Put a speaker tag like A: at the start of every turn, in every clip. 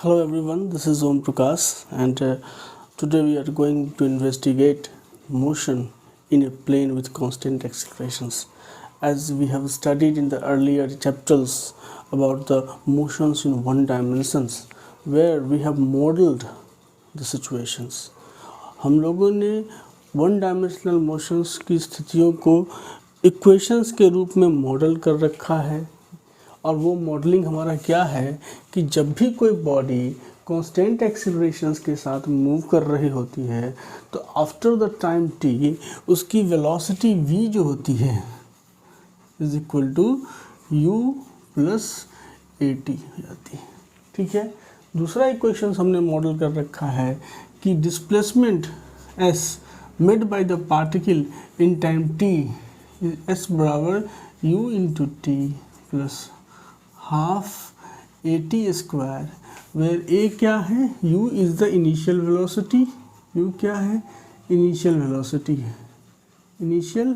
A: Hello everyone, this is Om Prakash and today we are going to investigate motion in a plane with constant accelerations. As we have studied in the earlier chapters about the motions in one dimensions where we have modeled the situations. हम लोगों ने one dimensional motions की स्थितियों को equations के रूप में model कर रखा है और वो मॉडलिंग हमारा क्या है कि जब भी कोई बॉडी कांस्टेंट एक्सीलरेशंस के साथ मूव कर रही होती है तो आफ्टर द टाइम टी उसकी वेलोसिटी v जो होती है is equal to u plus at हो जाती है। ठीक है, दूसरा इक्वेशन हमने मॉडल कर रखा है कि displacement s made by the particle in time t s बराबर u into t plus half at square where a क्या है, u is the initial velocity, u क्या है, इनिशियल वेलोसिटी है, इनिशियल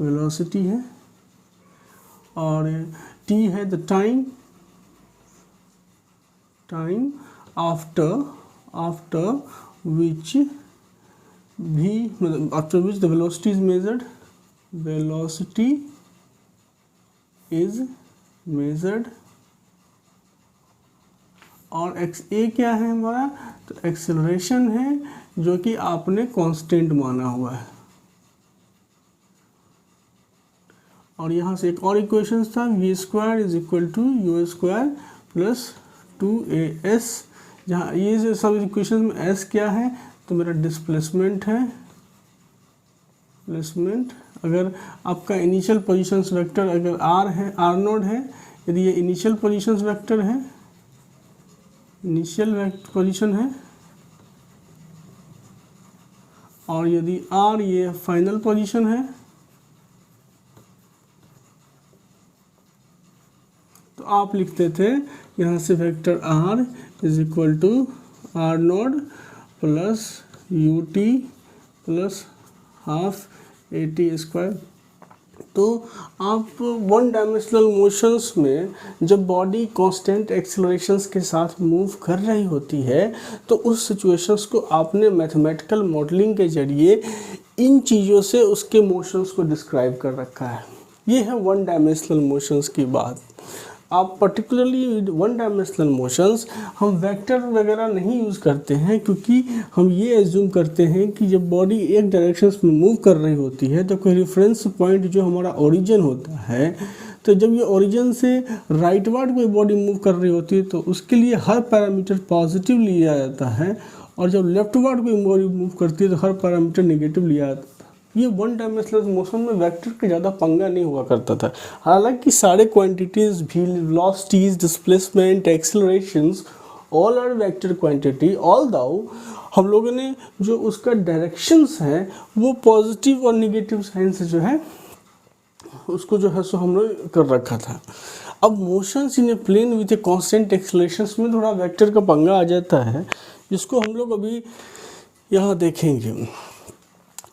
A: वेलोसिटी है और t है the time after which the velocity is measured, velocity is measured और x a क्या है हमारा, तो एक्सेलरेशन है जो कि आपने कांस्टेंट माना हुआ है। और यहाँ से एक और इक्वेशन था v square is equal to u square plus 2as, जहाँ ये जो सब इक्वेशन में s क्या है तो मेरा डिस्प्लेसमेंट है, डिस्प्लेसमेंट अगर आपका इनिशियल पोजीशंस वेक्टर अगर r है, r नोड है, यदि ये इनिशियल पोजीशंस वेक्टर है, इनिशियल पोजीशन है और यदि r ये फाइनल पोजीशन है तो आप लिखते थे यहाँ से vector r is equal to r naught plus u t plus half at square. तो आप वन डायमेंशनल मोशंस में जब बॉडी कांस्टेंट एक्सेलरेशंस के साथ मूव कर रही होती है तो उस सिचुएशंस को आपने मैथमेटिकल मॉडलिंग के जरिए इन चीज़ों से उसके मोशंस को डिस्क्राइब कर रखा है। ये है वन डायमेंशनल मोशंस की बात। आप पर्टिकुलरली वन डायमेंशनल मोशंस हम वेक्टर वगैरह नहीं यूज़ करते हैं क्योंकि हम ये एज्यूम करते हैं कि जब बॉडी एक डायरेक्शन में मूव कर रही होती है तो कोई रेफरेंस पॉइंट जो हमारा ओरिजिन होता है, तो जब ये ओरिजिन से राइटवर्ड कोई बॉडी मूव कर रही होती है तो उसके लिए हर पैरामीटर पॉजिटिव लिया जाता है और जब लेफ्टवर्ड कोई बॉडी मूव करती है तो हर पैरामीटर नेगेटिव लिया जाता है। ये वन डायमेंशनल मोशन में वेक्टर का ज़्यादा पंगा नहीं हुआ करता था। हालांकि सारे क्वांटिटीज़ भी velocities, displacement, accelerations all are vector quantity, although हम लोगों ने जो उसका डायरेक्शंस है वो पॉजिटिव और नेगेटिव साइन से जो है उसको जो है सो हम लोग कर रखा था। अब motions in a plane with a constant accelerations में थोड़ा वेक्टर का पंगा आ जाता है जिसको हम लोग अभी यहाँ देखेंगे।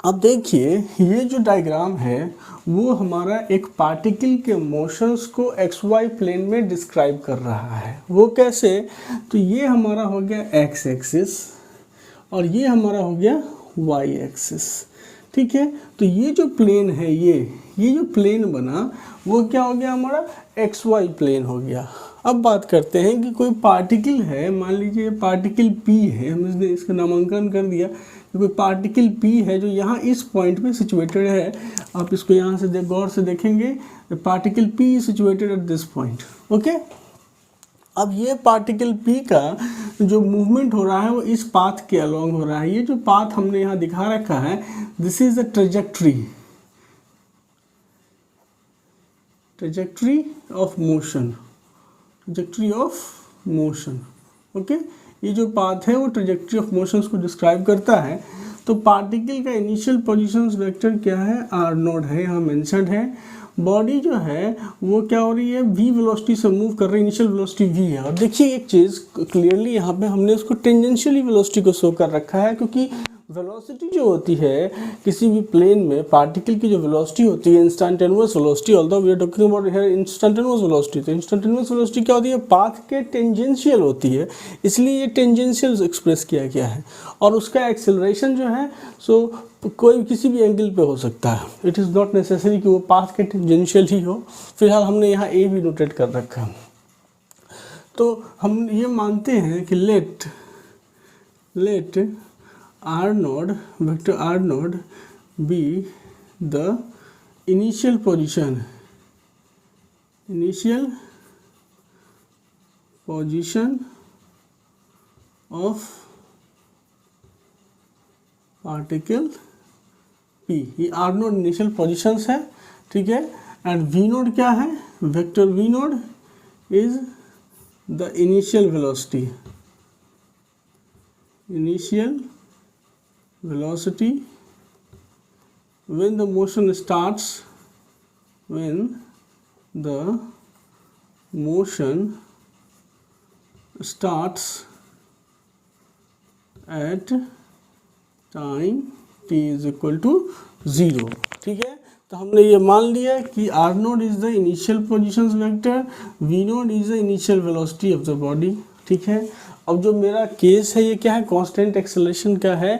A: अब देखिए ये जो डायग्राम है वो हमारा एक पार्टिकल के मोशंस को एक्स वाई प्लेन में डिस्क्राइब कर रहा है। वो कैसे, तो ये हमारा हो गया एक्स एक्सिस और ये हमारा हो गया वाई एक्सिस। ठीक है, तो ये जो प्लेन है ये जो प्लेन बना वो क्या हो गया हमारा एक्स वाई प्लेन हो गया। अब बात करते हैं कि कोई पार्टिकल है, मान लीजिए पार्टिकल P है, हमने इसका नामांकन कर दिया, कोई पार्टिकल P है जो यहाँ इस पॉइंट पे सिचुएटेड है। आप इसको यहाँ से गौर से देखेंगे, particle P is situated at this point. Okay, अब ये पार्टिकल P का जो मूवमेंट हो रहा है वो इस पाथ के अलोंग हो रहा है। ये जो पाथ हमने यहाँ दिखा रखा है this is the trajectory of motion, okay. ये जो पाथ है वो ट्रेजेक्ट्री ऑफ मोशंस को डिस्क्राइब करता है। तो पार्टिकल का इनिशियल पोजीशंस वेक्टर क्या है, आर नोड है, यहाँ मेंशन्ड है। बॉडी जो है वो क्या हो रही है, v वेलोसिटी से मूव कर रही है, इनिशियल वेलोसिटी v है। और देखिए एक चीज़ क्लियरली यहाँ पे हमने उसको टेंजेंशियली वेलोसिटी को शो कर रखा है क्योंकि वेलोसिटी जो होती है किसी भी प्लेन में पार्टिकल की जो वेलोसिटी होती है instantaneous velocity, although we are talking about here instantaneous velocity, तो इंस्टेंटेनियस वेलोसिटी क्या होती है, पाथ के टेंजेंशियल होती है, इसलिए ये टेंजेंशियल एक्सप्रेस किया गया है। और उसका एक्सेलरेशन जो है सो कोई किसी भी एंगल पे हो सकता है, इट इज़ नॉट नेसेसरी कि वो पाथ के टेंजेंशियल ही हो। फिलहाल हमने यहाँ ए भी नोटेट कर रखा है। तो हम ये मानते हैं कि late R node, vector R node be the initial position of particle P। ये R node इनिशियल पोजिशंस है, ठीक है। एंड V node क्या है, vector V node is the initial velocity, when the motion starts at time t is equal to 0, ठीक है। तो हमने ये मान लिया कि R node is the initial positions vector, V naught is the initial velocity of the body, ठीक है। अब जो मेरा केस है ये क्या है, कांस्टेंट एक्सेलरेशन का है,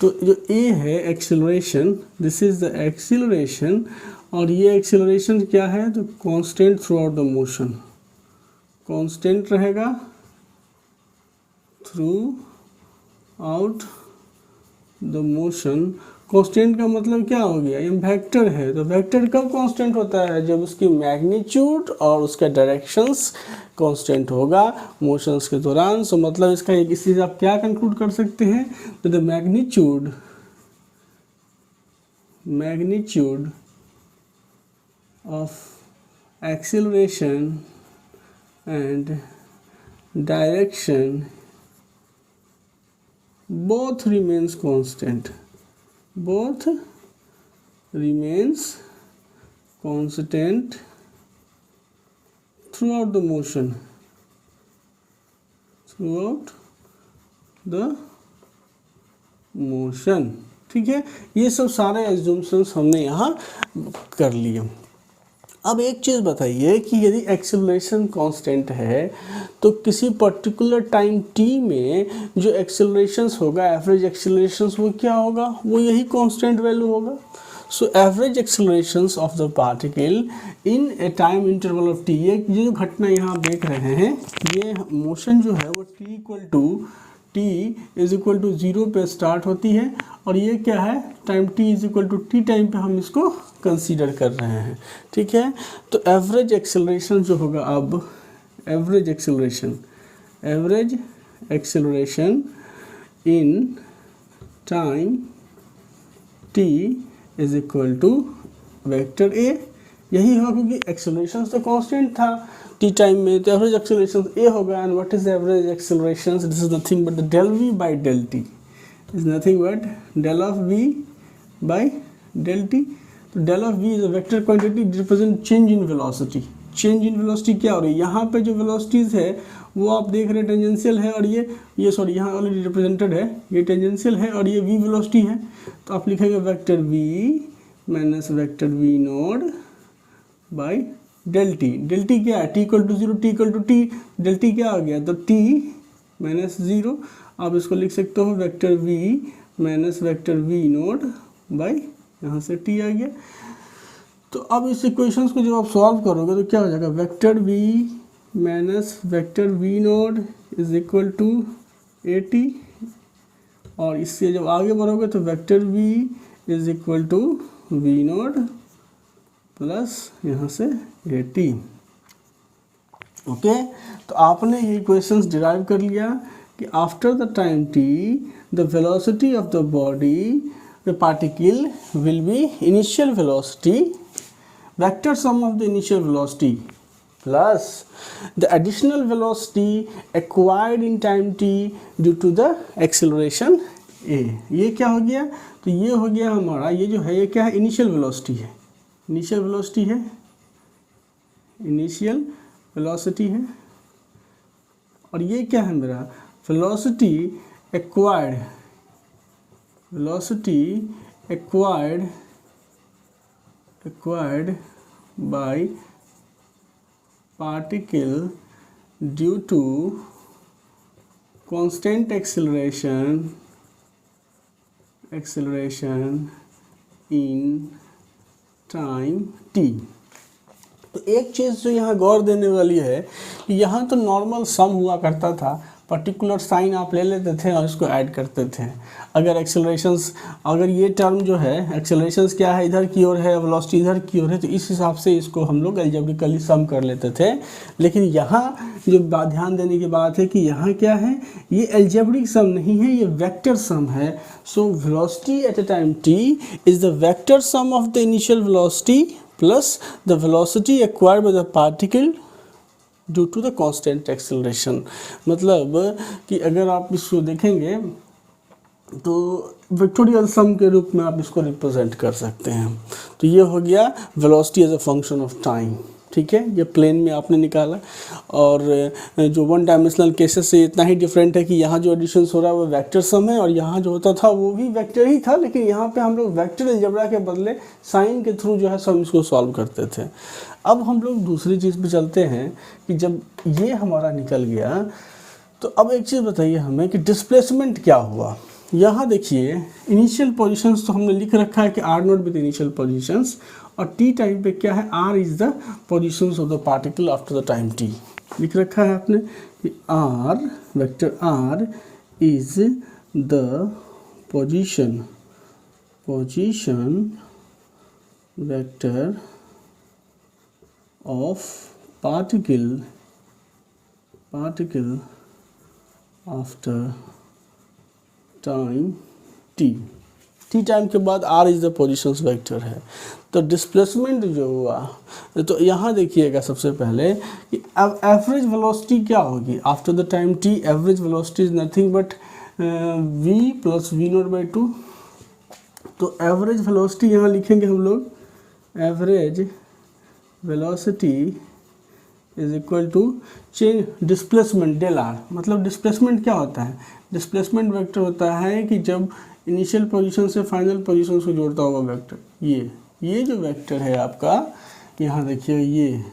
A: तो जो A है acceleration, this is the acceleration, और ये एक्सेलरेशन क्या है, तो constant throughout the motion, constant रहेगा throughout the motion. Constant का मतलब क्या हो गया, ये वेक्टर है, तो वेक्टर कब कांस्टेंट होता है, जब उसकी मैग्नीट्यूड और उसका डायरेक्शंस कांस्टेंट होगा मोशंस के दौरान। सो मतलब इसका एक इससे आप क्या कंक्लूड कर सकते हैं, तो the magnitude of acceleration and direction both remains constant throughout the motion, ठीक है। ये सब सारे एज्यूम्शंस हमने यहाँ कर लिए। अब एक चीज़ बताइए कि यदि एक्सेलरेशन कांस्टेंट है तो किसी पर्टिकुलर टाइम t में जो एक्सेलरेशंस होगा, एवरेज एक्सेलरेशंस, वो क्या होगा, वो यही कांस्टेंट वैल्यू होगा। So average accelerations of the particle in a time interval of t, ये जो घटना यहाँ देख रहे हैं, ये मोशन जो है वो t इज इक्वल टू 0 पे स्टार्ट होती है, और ये क्या है, time t is equal to t time पे हम इसको कंसीडर कर रहे हैं, ठीक है। तो एवरेज एक्सेलरेशन जो होगा, अब average acceleration in time t is equal to vector a, यही होगा क्योंकि एक्सेलरेशन तो कांस्टेंट था t टाइम में, तो एवरेज एक्सेलरेशन a होगा। And what is average acceleration, this is nothing but del v by del t, is nothing but del of v by del t। तो del of v is a vector quantity represent change in velocity. Change in velocity क्या हो रही है, यहाँ पे जो velocities है वो आप देख रहे हैं टेंजेंशियल है, और ये सॉरी यहाँ ऑलरेडी रिप्रेजेंटेड है, ये टेंजेंशियल है और ये v वेलोसिटी है। तो आप लिखेंगे vector v minus vector v naught by del t क्या है, t equal to 0, t equal to t, del t क्या आ गया, तो t माइनस 0। आप इसको लिख सकते हो vector v minus vector v naught by, यहाँ से t आ गया। तो अब इस इक्वेशंस को जब आप सॉल्व करोगे तो क्या हो जाएगा, vector v minus vector v naught is equal to at, और इससे जब आगे बढ़ोगे तो vector v is equal to v naught plus यहाँ से at। ओके, तो आपने ये इक्वेशंस डिराइव कर लिया कि after the time t the velocity of the body the particle will be initial velocity vector sum of the initial velocity plus the additional velocity acquired in time t due to the acceleration a। ये क्या हो गया, तो ये हो गया हमारा, ये जो है ये क्या है, इनिशियल वेलोसिटी है, इनिशियल वेलोसिटी है, और ये क्या है मेरा velocity acquired velocity acquired by particle due to constant acceleration in time t। तो एक चीज़ जो यहाँ गौर देने वाली है कि यहाँ तो नॉर्मल सम हुआ करता था, पर्टिकुलर साइन आप ले लेते थे और इसको ऐड करते थे। अगर एक्सेलरेशंस, अगर ये टर्म जो है एक्सेलरेशंस क्या है इधर की ओर है, वेलोसिटी इधर की ओर है, तो इस हिसाब से इसको हम लोग अलजेब्रिकली सम कर लेते थे। लेकिन यहाँ जो ध्यान देने की बात है कि यहाँ क्या है, ये अलजेब्रिक सम नहीं है, ये वेक्टर सम है। So velocity at a time t is the vector sum of the initial velocity plus the velocity acquired by the particle due to the constant acceleration. मतलब कि अगर आप इसको देखेंगे तो वेक्टोरियल सम के रूप में आप इसको रिप्रेजेंट कर सकते हैं। तो ये हो गया velocity as a function of time, ठीक है, ये प्लेन में आपने निकाला। और जो वन डायमेंशनल केसेस से इतना ही डिफरेंट है कि यहाँ जो एडिशन हो रहा है वो वेक्टर सम है, और यहाँ जो होता था वो भी वेक्टर ही था, लेकिन यहाँ पे हम लोग वेक्टर अलजेब्रा के बदले साइन के थ्रू जो है सब इसको सॉल्व करते थे। अब हम लोग दूसरी चीज़ पे चलते हैं कि जब ये हमारा निकल गया तो अब एक चीज़ बताइए हमें कि डिस्प्लेसमेंट क्या हुआ। यहाँ देखिए इनिशियल पोजीशंस तो हमने लिख रखा है कि r naught with initial positions, और टी टाइम पे क्या है, r is the positions of the particle after the time t. लिख रखा है आपने कि r, vector r is the position vector of particle after time t. T time के बाद r is the positions vector है। तो डिस्प्लेसमेंट जो हुआ, तो यहाँ देखिएगा सबसे पहले कि अब एवरेज वेलोसिटी क्या होगी after the time t. Average velocity is nothing but v plus v naught by 2। तो एवरेज वेलोसिटी यहाँ लिखेंगे हम लोग, average velocity is equal to change displacement del r. मतलब डिस्प्लेसमेंट क्या होता है, डिस्प्लेसमेंट वेक्टर होता है कि जब इनिशियल पोजीशन से फाइनल पोजीशन को जोड़ता हुआ वेक्टर, ये जो वेक्टर है आपका, यहाँ देखिए ये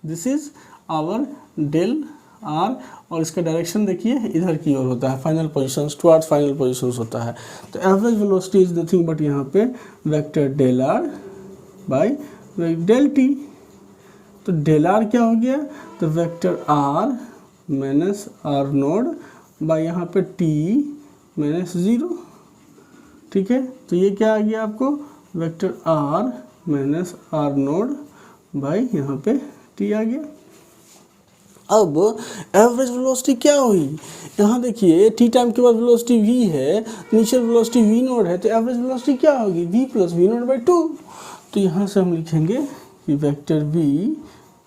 A: this is our del r, और इसका डायरेक्शन देखिए इधर की ओर होता है, final positions towards final positions होता है। तो average velocity is nothing but यहाँ पे vector del r by del t. तो डेल आर क्या हो गया, तो vector r minus r naught by यहाँ पे टी माइनस 0, ठीक है। तो ये क्या आ गया आपको, vector r minus r naught by यहाँ पे टी आ गया। अब एवरेज वेलोसिटी क्या हुई, यहाँ देखिए टी टाइम के बाद वेलोसिटी v है, इनिशियल वेलोसिटी v नोड है, तो एवरेज वेलोसिटी क्या होगी, v plus v naught by 2। तो यहाँ से हम लिखेंगे कि vector v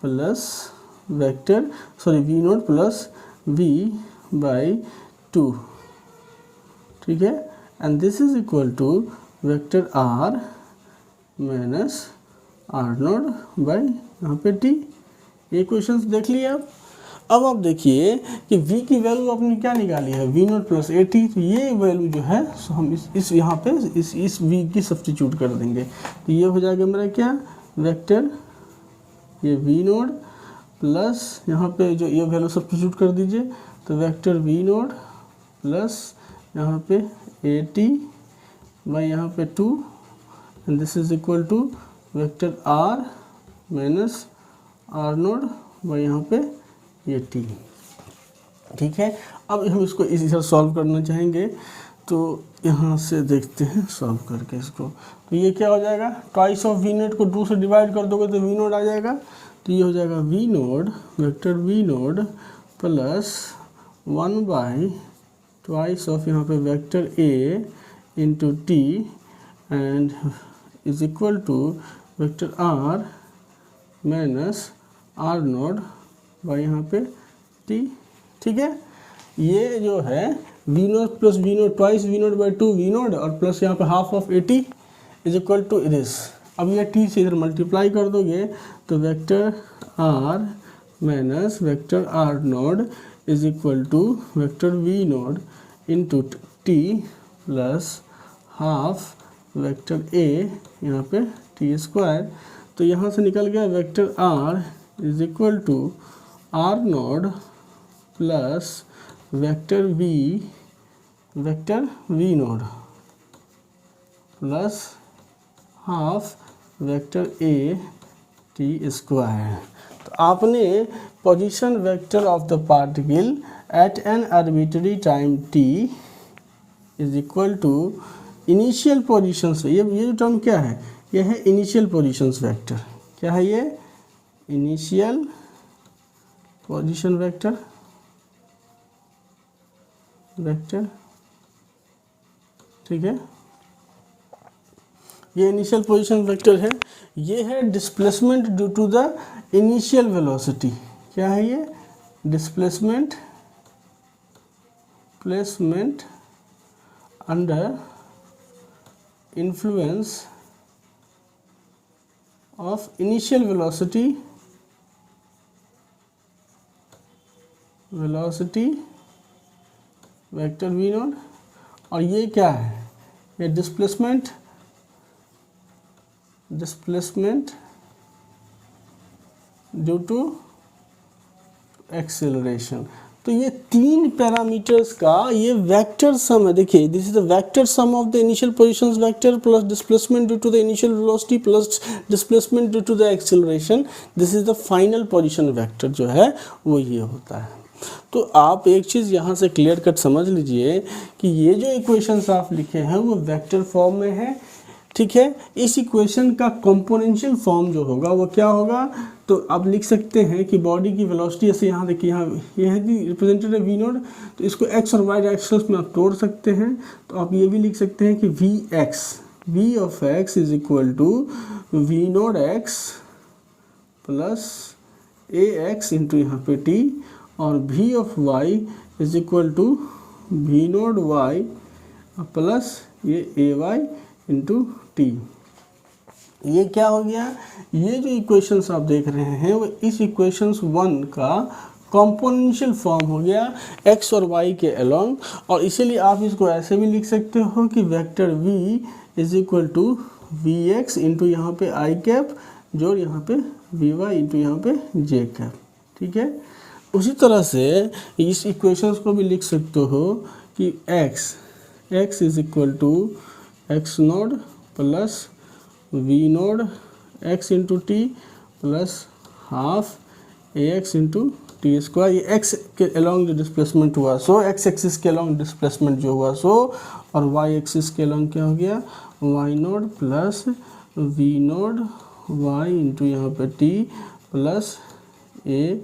A: plus v naught plus v by 2, ठीक है। And this is equal to vector r minus r naught by यहाँ पे t। ये क्वेश्चंस देख लिए आप। अब आप देखिए कि v की वैल्यू आपने क्या निकाली है, v naught plus a t. तो ये वैल्यू जो है सो हम इस यहाँ पे इस v की सब्स्टिट्यूट कर देंगे। तो ये हो जाएगा मेरा क्या, वेक्टर ये वी नोड प्लस यहाँ पे जो ये वैल्यू सब्स्टिट्यूट कर दीजिए, तो वेक्टर वी नोड प्लस यहाँ पे ए टी बाई यहाँ पे 2, and this is equal to vector r minus r naught by यहाँ पे ये टी, ठीक है। अब हम इसको इसी तरह सॉल्व करना चाहेंगे, तो यहाँ से देखते हैं सॉल्व करके इसको। तो ये क्या हो जाएगा, ट्वाइस ऑफ वी नोड को 2 से डिवाइड कर दोगे तो वी नोड आ जाएगा। तो ये हो जाएगा v naught, vector v naught plus 1 by twice of यहाँ पे vector a into t and is equal to vector r minus r naught by यहाँ पे टी, ठीक है। ये जो है v naught plus v naught twice v naught by 2 v naught और प्लस यहाँ पे half of a t is equal to this. अब ये टी से इधर मल्टीप्लाई कर दोगे तो vector r minus vector r naught is equal to vector v naught into t plus half vector a यहाँ पे टी स्क्वायर, तो यहाँ से निकल गया vector r is equal to r naught plus vector v naught plus half vector a t square. तो आपने position vector of the particle at an arbitrary time t is equal to initial positions, ये जो term क्या है, ये है initial positions vector. क्या है ये? इनिशियल पोजीशन वेक्टर ठीक है, ये इनिशियल पोजीशन वेक्टर है। ये है displacement due to the initial velocity. क्या है ये? Displacement under influence of initial velocity vector v naught. और ये क्या है? ये डिस्प्लेसमेंट ड्यू टू एक्सेलरेशन। तो ये तीन पैरामीटर्स का ये वेक्टर सम है। देखिए, this is the vector sum of the initial positions vector plus displacement due to the initial velocity plus displacement due to the acceleration, this is the final position vector जो है वो ये होता है। तो आप एक चीज़ यहाँ से क्लियर कट समझ लीजिए कि ये जो इक्वेशंस आप लिखे हैं वो वेक्टर फॉर्म में है, ठीक है। इस इक्वेशन का कंपोनेंशियल फॉर्म जो होगा वो क्या होगा, तो आप लिख सकते हैं कि बॉडी की वेलोसिटी, ऐसे यहाँ देखिए, यहाँ ये है रिप्रेजेंटेड है वी नोड, तो इसको एक्स और वाई डायरेक्शंस में आप तोड़ सकते हैं। तो आप ये भी लिख सकते हैं कि v of x is equal to v naught x plus a x into यहाँ पे टी, और v of y is equal to v naught y plus ये ए वाई इंटू टी। ये क्या हो गया? ये जो इक्वेशंस आप देख रहे हैं वो इस इक्वेशंस 1 का कॉम्पोनेंशियल फॉर्म हो गया x और y के अलोंग। और इसीलिए आप इसको ऐसे भी लिख सकते हो कि vector v is equal to v x into यहाँ पे आई कैप जोड़ यहाँ पे वी वाई इंटू यहाँ पे जे कैप, ठीक है। उसी तरह से इस इक्वेशंस को भी लिख सकते हो कि x is equal to x naught plus v naught x into t plus half a x into t square. ये एक्स के अलोंग जो डिस्प्लेसमेंट हुआ सो एक्स एक्सिस के अलोंग डिस्प्लेसमेंट जो हुआ सो, और वाई एक्सिस के अलोंग क्या हो गया, y naught plus v naught y into यहाँ पे t plus a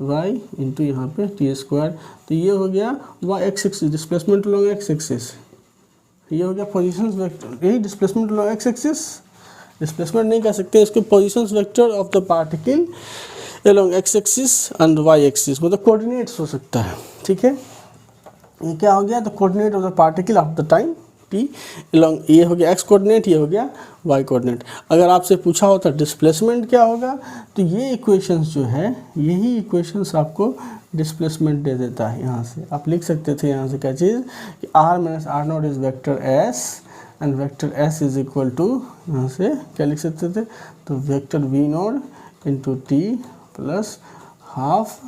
A: y into यहाँ पे टी स्क्वायर। तो ये हो गया y x axis displacement along x axis, ये हो गया पोजीशंस वेक्टर। यही displacement along x axis, displacement नहीं कह सकते इसको, positions vector of the particle along x axis and y axis, मतलब कोऑर्डिनेट्स हो सकता है, ठीक है। ये क्या हो गया, the coordinate of the particle of the time T along, ये हो गया एक्स कोऑर्डिनेट, ये हो गया वाई कोऑर्डिनेट। अगर आपसे पूछा होता डिस्प्लेसमेंट क्या होगा, तो ये इक्वेशंस जो है, यही इक्वेशंस आपको डिस्प्लेसमेंट दे देता है। यहाँ से आप लिख सकते थे, यहाँ से क्या चीज़ कि r minus r naught is vector s and vector s is equal to, यहाँ से क्या लिख सकते थे, तो vector v naught into t plus half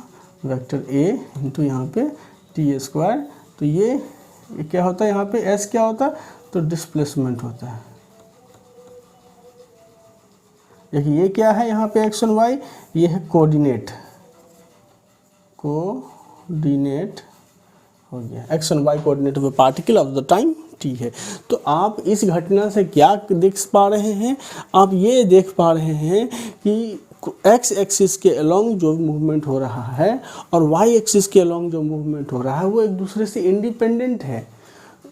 A: vector a into यहाँ पे टी स्क्वायर। तो ये क्या होता है, यहाँ पे एस क्या होता है, तो डिस्प्लेसमेंट होता है। देखिए ये क्या है, यहाँ पे एक्स और वाई, ये है कोऑर्डिनेट हो गया, एक्स और y coordinate of the particle of the time t है। तो आप इस घटना से क्या देख पा रहे हैं, आप ये देख पा रहे हैं कि एक्स एक्सिस के अलोंग जो मूवमेंट हो रहा है और वाई एक्सिस के अलोंग जो मूवमेंट हो रहा है वो एक दूसरे से इंडिपेंडेंट है।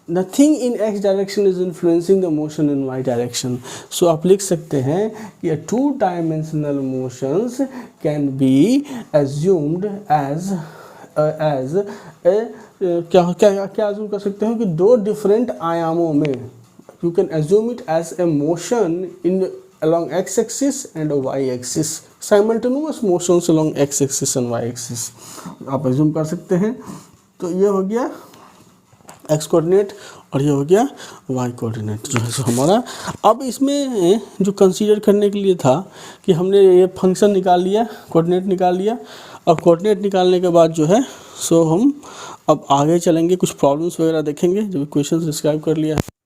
A: Nothing in x direction is influencing the motion in y direction. So आप लिख सकते हैं कि two dimensional motions can be assumed as क्या अज्यूम कर सकते हो कि दो डिफरेंट आयामों में, you can assume it as a motion in along x axis and y axis, simultaneous motions along x axis and y axis आप assume कर सकते हैं। तो ये हो गया एक्स कोऑर्डिनेट और ये हो गया वाई कोऑर्डिनेट जो है सो हमारा। अब इसमें जो कंसीडर करने के लिए था कि हमने ये फंक्शन निकाल लिया, कोऑर्डिनेट निकाल लिया। अब कोऑर्डिनेट निकालने के बाद जो है सो हम अब आगे चलेंगे, कुछ प्रॉब्लम्स वगैरह देखेंगे। जब क्वेश्चन डिस्क्राइब कर लिया है